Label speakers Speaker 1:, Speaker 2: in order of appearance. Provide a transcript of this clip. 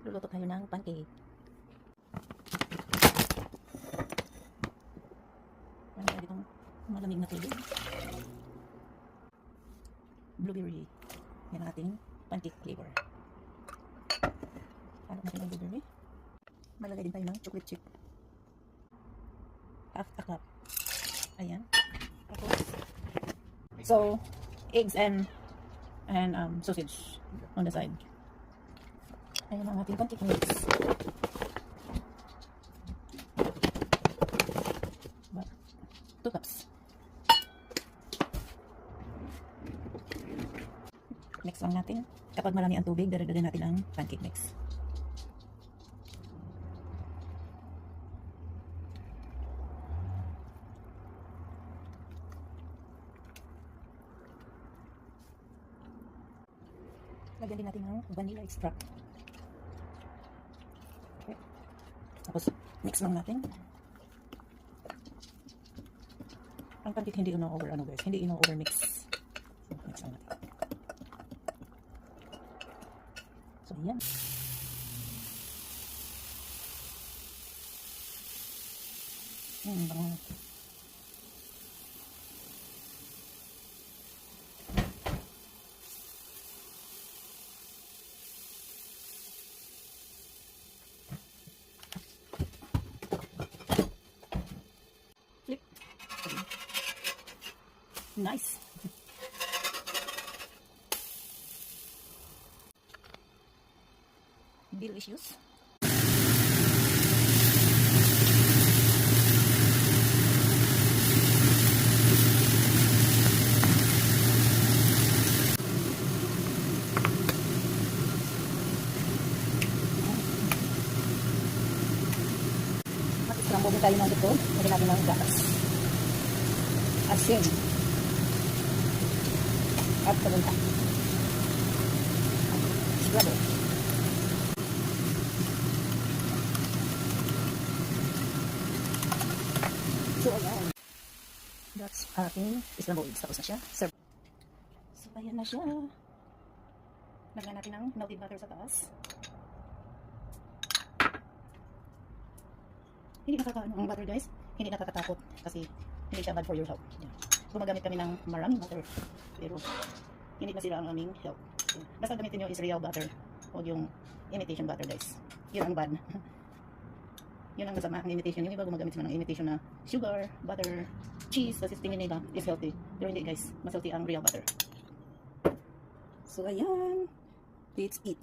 Speaker 1: Luluto tayo ng pancake. Meron tayo ditong malamig na tubig. Blueberry. Yan ang ating pancake flavor. Halok natin ang blueberry. Malagay din tayo ng chocolate chip. Half a cup. Ayan. Tapos, so, eggs and sausage on the side. Ayan ang ating pancake mix. 2 cups. Mix lang natin. Kapag marami ang tubig, daragdagan natin ang pancake mix. Lagyan din natin ng vanilla extract. Okay. Tapos, mix lang natin. Ang pancake hindi ino-over guys. Hindi ino-over mix. So, mix lang natin. So, yan. Bango. Flip. Nice. Delicious. Mag-scramble tayo ng ito. Lagyan natin ng gatas. Asin. At pamunta. Scramble. So, ayan. That's ating scrambled eggs. Tapos na siya. Serve. So, ayan na siya. Lagyan natin ng melted butter sa taas. Hindi nakakaano ang butter guys. Hindi nakakatakot kasi hindi siya bad for your health. Yeah. Gumagamit kami ng maraming butter. Pero hindi masira ang aming health. Yeah. Basta gamitin nyo is real butter. Huwag yung imitation butter guys. Yun ang bad. Yun ang masama ang imitation. Yung iba gumagamit sila ng imitation na sugar, butter, cheese. Kasi tingin nila is healthy. Pero hindi guys. Mas healthy ang real butter. So ayan. Let's eat.